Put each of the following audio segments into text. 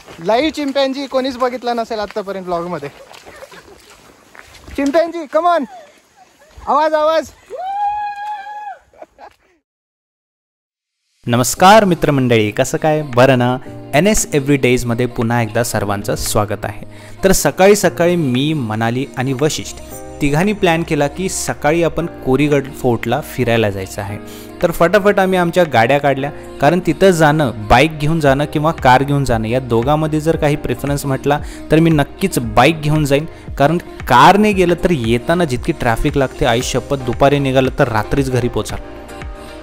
Live चिंपॅन्जी कोणीच बघितला नसेल आतापर्यंत ब्लॉग मध्ये. चिंपॅन्जी कम ऑन, आवाज आवाज. नमस्कार मित्रमंडळी, कसं काय, बरं ना? NS एव्हरीडेजमध्ये पुन्हा एकदा सर्वांचं स्वागत आहे. तर सकाळी सकाळी मी, मनाली आणि वशिष्ठ तिघांनी प्लॅन केला की सकाळी आपण कोरीगड फोर्टला फिरायला जायचं आहे. तर फटाफट आम्ही आमच्या गाड्या काढल्या, कारण तिथं जाणं, बाईक घेऊन जाणं किंवा कार घेऊन जाणं या दोघांमध्ये जर काही प्रेफरन्स म्हटला तर मी नक्कीच बाईक घेऊन जाईन. कारण कारने गेलं तर येताना जितकी ट्रॅफिक लागते, आई शपथ, दुपारी निघालं तर रात्रीच घरी पोचाल.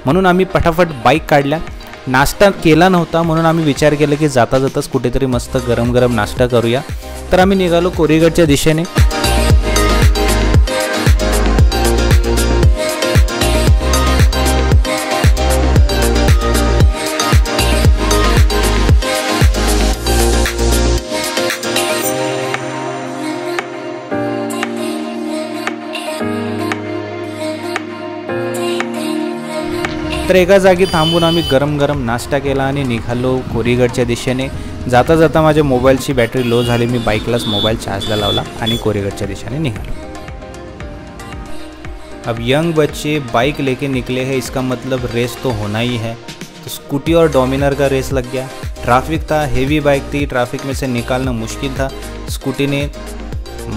म्हणून आम्ही फटाफट बाईक काढल्या. नाश्ता केला नव्हता म्हणून आम्ही विचार केला की जाता जाताच कुठेतरी मस्त गरम गरम नाश्ता करूया. तर आम्ही निघालो कोरीगडच्या दिशेने. तर एका जागी थांबून आम्ही गरम गरम नाश्ता केला आणि निघालो कोरीगडच्या दिशेने. जाता जाता माझ्या मोबाईलची बॅटरी लो झाली, मी बाईकलाच मोबाईल चार्जला लावला आणि कोरीगडच्या दिशेने निघालो. अब यंग बच्चे बाइक लेके निकले हैं, इसका मतलब रेस तो होना ही है. तो स्कूटी और डोमिनर का रेस लग गया. ट्रैफिक था, हेवी बाइक थी, ट्रैफिक में से निकालना मुश्किल था. स्कूटी ने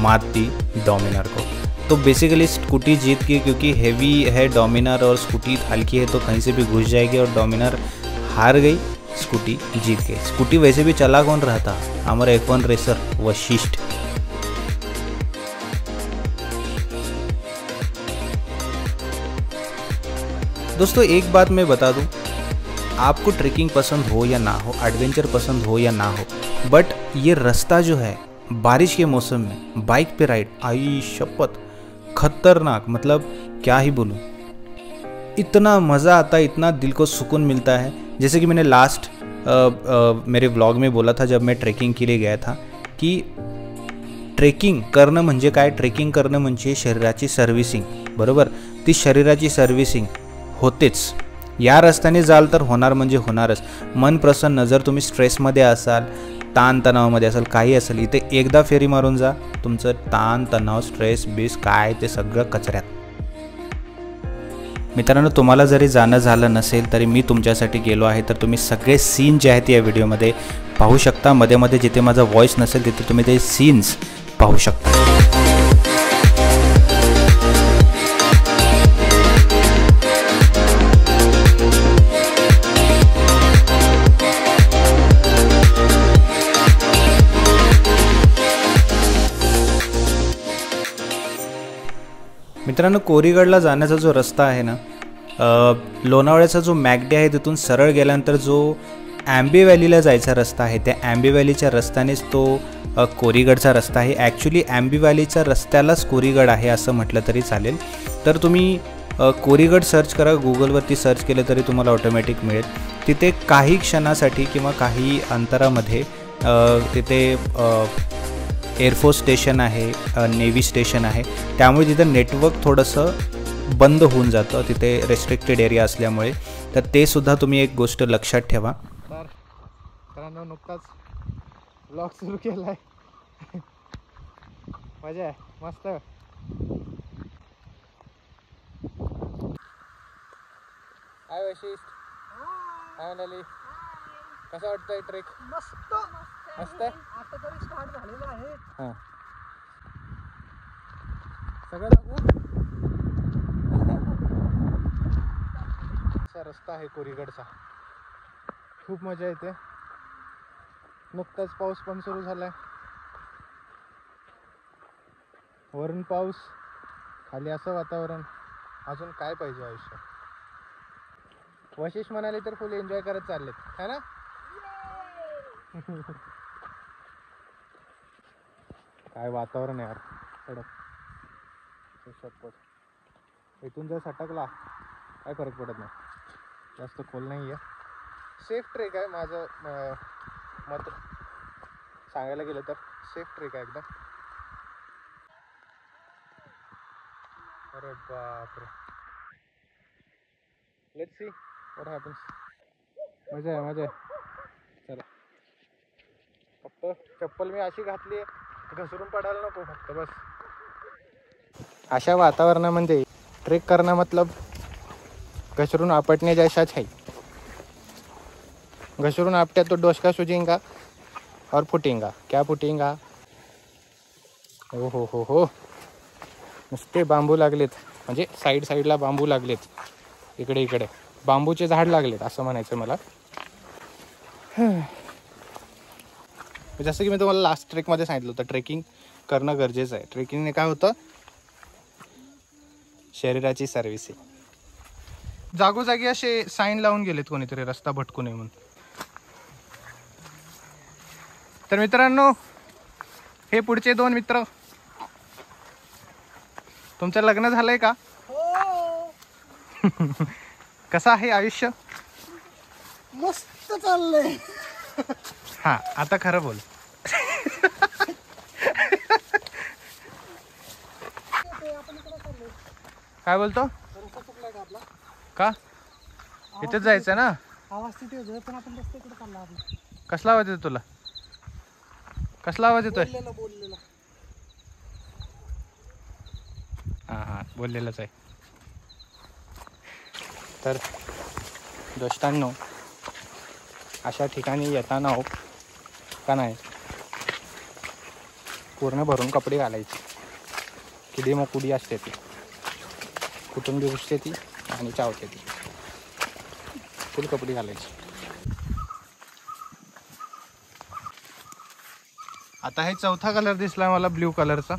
मात दी डोमिनर को. तो बेसिकली स्कूटी जीत गई क्योंकि हेवी है डोमिनर और स्कूटी हल्की है तो कहीं से भी घुस जाएगी, और डोमिनर हार गई, स्कूटी जीत गई. स्कूटी वैसे भी चला कौन रहा था? हमारा F1 रेसर वशिष्ठ. दोस्तों एक बात मैं बता दूं, आपको ट्रेकिंग पसंद हो या ना हो, एडवेंचर पसंद हो या ना हो, बट ये रास्ता जो है बारिश के मौसम में बाइक पे राइड, आई शपथ खतरनाक, मतलब क्या ही बोलूं, इतना मज़ा आता है, इतना दिल को सुकून मिलता है. जैसे कि मैंने लास्ट मेरे व्लॉग में बोला था जब मैं ट्रेकिंग के लिए गया था की ट्रेकिंग करणं म्हणजे काय, ट्रेकिंग करणं म्हणजे शरीराची सर्व्हिसिंग, बरोबर. ती शरीराची सर्व्हिसिंग होतेच. या रस्त्याने जाल तर होणार म्हणजे होणारच. मन प्रसन्न, जर तुम्ही स्ट्रेसमध्ये असाल, ताणतणावामध्ये असाल, काही असेल, इथे एकदा फेरी मारून जा, तुमचं ताण तणाव, स्ट्रेस बीस काय ते सगळं कचऱ्यात. मित्रांनो, तुम्हाला जरी जाणं झालं नसेल तरी मी तुमच्यासाठी गेलो आहे. तर तुम्ही सगळे सीन जे आहेत या व्हिडिओमध्ये पाहू शकता. मध्ये मध्ये जिथे माझा व्हॉइस नसेल तिथे तुम्ही ते सीन्स पाहू शकता. मित्रांनो, कोरीगडला जाण्याचा जो रस्ता आहे ना, लोणावळ्याचा जो मॅकडे आहे तिथून सरळ गेल्यानंतर जो आंबे व्हॅलीला जायचा रस्ता आहे, त्या आंबे व्हॅलीच्या रस्त्यानेच तो कोरीगडचा रस्ता आहे. ॲक्च्युली आंबे व्हॅलीच्या रस्त्यालाच कोरीगड आहे असं म्हटलं तरी चालेल. तर तुम्ही कोरीगड सर्च करा, गुगलवरती सर्च केलं तरी तुम्हाला ऑटोमॅटिक मिळेल. तिथे काही क्षणासाठी किंवा काही अंतरामध्ये तिथे एअरफोर्स स्टेशन आहे, नेव्ही स्टेशन आहे, त्यामुळे तिथं नेटवर्क थोडंसं बंद होऊन जातं तिथे रेस्ट्रिक्टेड एरिया असल्यामुळे. तर ते सुद्धा तुम्ही एक गोष्ट लक्षात ठेवा. तर मित्रांनो, नुकताच ब्लॉग सुरू केला आहे. मजा आहे, मस्त. हाय वशिष्ठ, हाय मनाली, कसं वाटतंय ट्रेक? मस्त मस्त. आता तरी स्टार्ट झालेला आहे. हां, सगळं दाखवू. असा रस्ता आहे कोरीगडचा, खूप मजा येते. नुकताच पाऊस पण सुरू झालाय, वरून पाऊस, खाली असं वातावरण. अजून काय पाहिजे आयुष्यात? वशिष्ठ म्हणाले तर फुल एन्जॉय करत चाललेत, है ना? काय वातावरण आहे यार, कडक. शपथ, इथून जर सटकला काय फरक पडत नाही, जास्त खोल नाही आहे. सेफ ट्रेक आहे, माझं मत सांगायला गेलं तर सेफ ट्रेक आहे एकदम. अरे बापरे, लेट्स सी व्हाट हॅपन्स. मजा आहे, मजा आहे. चला. फक्त चप्पल मी अशी घातली घसरून पडायला नको फक्त बस. अशा वातावरणामध्ये ट्रेक करणं मतलब घसरून आपटणे जैसाच है. घसरून आपट्यात तो डोसका सुजेगा और फुटेगा. क्या फुटेगा? हो हो हो हो. नुसते बांबू लागलेत म्हणजे साईडला बांबू लागलेत. इकडे इकडे बांबूचे झाड लागलेत असं म्हणायचं मला. जसं की मी तुम्हाला लास्ट ट्रेकमध्ये सांगितलं होतं ट्रेकिंग करणं गरजेचं आहे. ट्रेकिंगने काय होतं, शरीराची सर्व्हिसिंग. जागोजागी असे साईन लावून गेलेत कोणीतरी रस्ता भटकू नये म्हणून. तर मित्रांनो, हे पुढचे 2 मित्र. तुमचं लग्न झालंय का? कसं आहे आयुष्य? मस्त चाललंय. हा आता खरं बोल. काय बोलतो? का इथेच जायचं ना? आवाज तिथे होतोय पण आपण रस्ते इकडे चालला आधी. कसला आवाज येतो तुला? कसला आवाज येतोय? बोललेला हा बोललेलंच आहे. तर दोस्तांनो, अशा ठिकाणी येताना हो का नाही पूर्ण भरून कपडे घालायचे. किडी मग कुडी असते ती कुठून बी घुसते ती आणि चावते ती. फुल कपडे घालायची. आता हे चौथा कलर दिसला मला, ब्ल्यू कलरचा.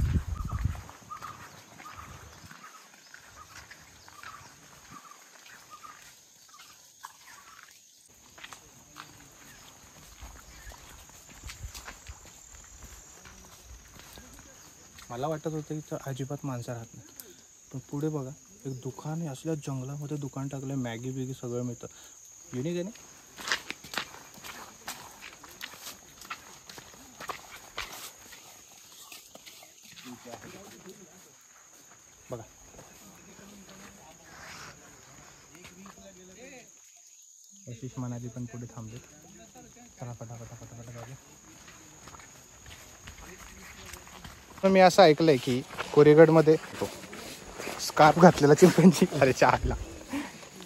मला वाटत होतं इथं अजिबात माणसं राहत नाही, पण पुढे बघा एक दुकान आहे. असल्या जंगलामध्ये दुकान टाकलं, मॅगी बिगी सगळं मिळतं. युनिक आहे ना. बघा आशिष मनाली पण पुढे थांबले. चला फटाफट. मी असं ऐकलंय की कोरेगडमध्ये स्कार्फ घातलेला चिंपॅन्झी. अरे चहाला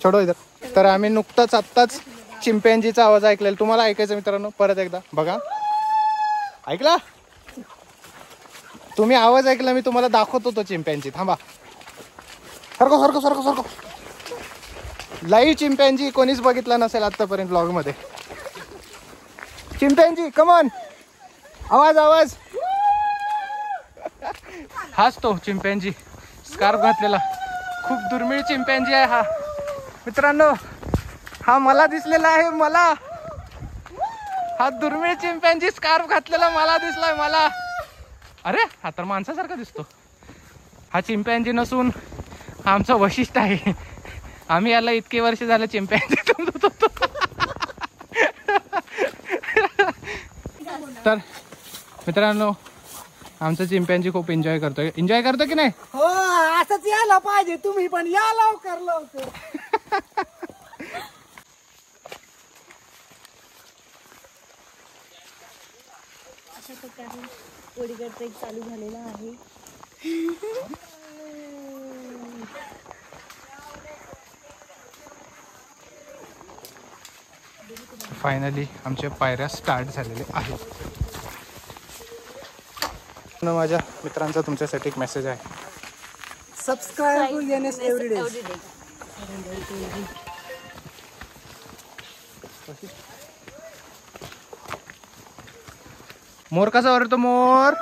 छोडो इधर. तर आम्ही नुकताच आत्ताच चिंपॅन्झीचा आवाज ऐकलेला. तुम्हाला ऐकायचं मित्रांनो परत एकदा बघा. ऐकला तुम्ही आवाज ऐकला? मी तुम्हाला दाखवतो तो चिंपॅन्झी. थांबा. सारखं लाईव्ह चिंपॅन्झी कोणीच बघितला नसेल आतापर्यंत ब्लॉग मध्ये. चिंपॅन्झी कमॉन, आवाज. हाच तो चिंपॅन्झी स्कार्फ घातलेला. खूप दुर्मिळ चिंपॅन्झी आहे हा मित्रांनो. हा मला दिसलेला आहे. मला हा दुर्मिळ चिंपॅन्झी स्कार्फ घातलेला मला दिसलाय मला. अरे हा तर माणसासारखा दिसतो. हा चिंपॅन्झी नसून हा आमचा वैशिष्ट्य आहे. आम्ही याला इतके वर्ष झालं चिंपॅन्झी समजत होतो. तर मित्रांनो, आमचं चिंपॅन्झी खूप एन्जॉय करतो की नाही? हो, असंच यायला पाहिजे. तुम्ही पण या लवकर. अशा प्रकारे कोरेगड ट्रेक चालू झालेला आहे. फायनली आमच्या पायऱ्या स्टार्ट झालेल्या आहेत. माझ्या मित्रांचा तुमच्यासाठी एक मेसेज आहे. Subscribe to NS everyday. मोर कसा ओरडतो? मोर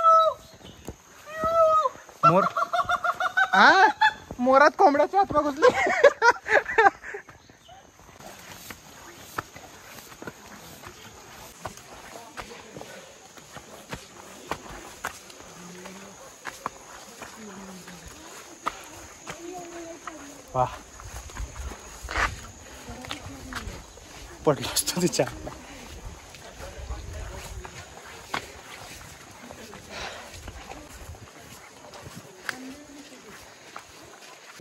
मोरात कोंबड्याचा हात घुसले. वाह, पडलो असतो तिच्या.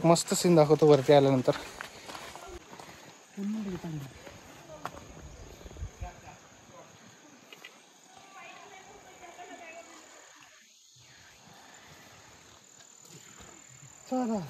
मस्त सीन दाखवतो वरती आल्यानंतर. चला.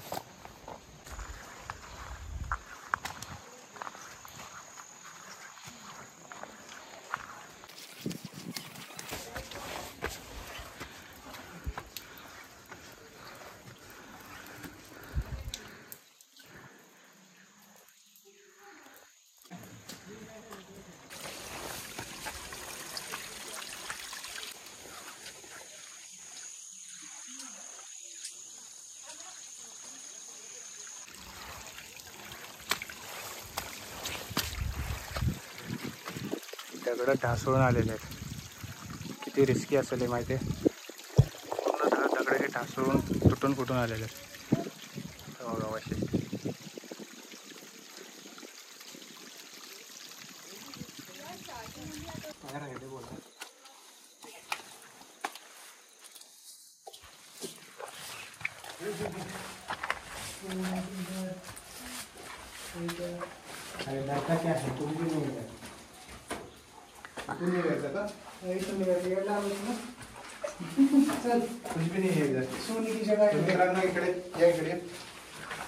दगड ढासळून आलेले आहेत. किती रिस्की असेल हे माहिती आहे. पूर्ण दगड हे ढासळून तुटून फुटून आलेले आहेत. बघा असे.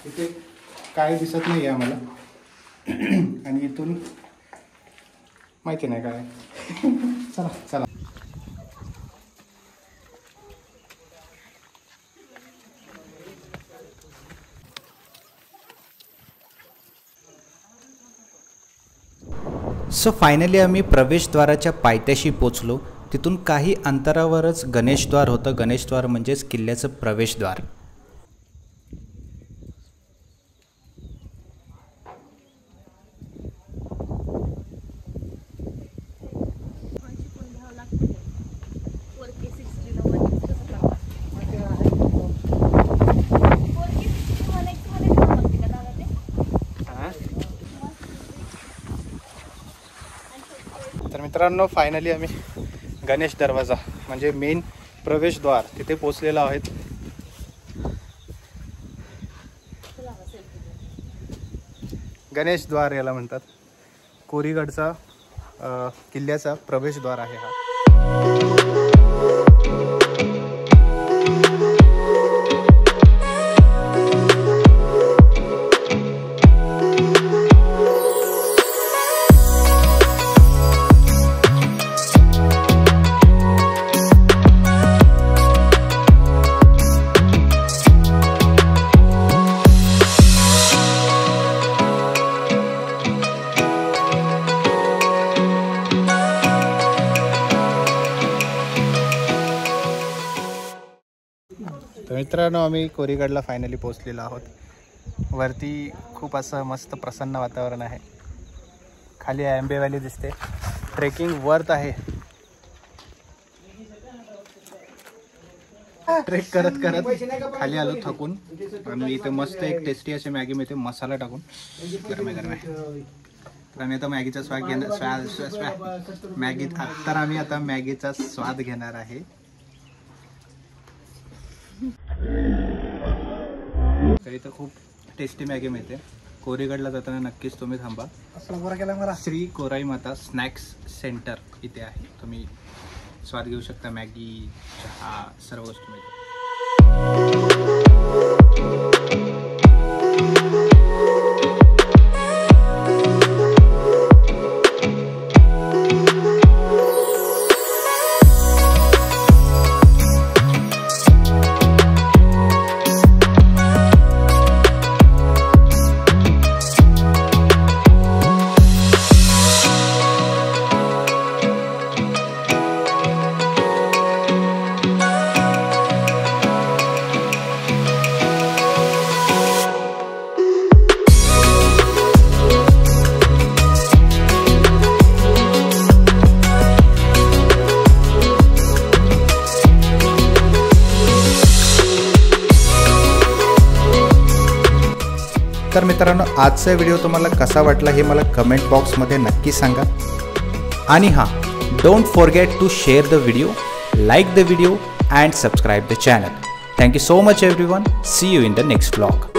इथे काय दिसत नाही आम्हाला आणि इथून माहिती नाही काय. चला चला. सो फायनली आम्ही प्रवेशद्वाराच्या पायथ्याशी पोचलो. तिथून काही अंतरावरच गणेशद्वार होतं. गणेशद्वार म्हणजेच किल्ल्याचं प्रवेशद्वार. तर मित्रांनो फायनली आम्ही गणेश दरवाजा म्हणजे मेन प्रवेशद्वार तिथे पोचलेलो आहोत. गणेशद्वार याला म्हणतात. कोरीगडचा किल्ल्याचा प्रवेशद्वार आहे हा. तर मित्रांनो आम्ही कोरीगडला फायनली पोहोचलेलो आहोत. वरती खूप असं मस्त प्रसन्न वातावरण आहे. खाली आंबे व्हॅली दिसते. ट्रेकिंग वर्थ आहे. ट्रेक करत करत खाली आलो थकून. आणि इथे मस्त एक टेस्टी अशी मॅगी मिळते मसाला टाकून. गरम आहे. तर आम्ही आता मॅगीचा स्वाद घेणार. मॅगीचा स्वाद घेणार आहे. तर इथं खूप टेस्टी मॅगी मिळते. कोरीगडला जाताना नक्कीच तुम्ही थांबा. श्री कोराई माता स्नॅक्स सेंटर इथे आहे. तुम्ही स्वाद घेऊ शकता. मॅगी, चहा, सर्व वस्तू मिळते. तर मित्रांनो आजचा व्हिडिओ तुम्हाला कसा वाटला हे मला कमेंट बॉक्समध्ये नक्की सांगा. आणि हां, don't forget to share the video, like the video and subscribe the channel. Thank you so much everyone. See you in the next vlog.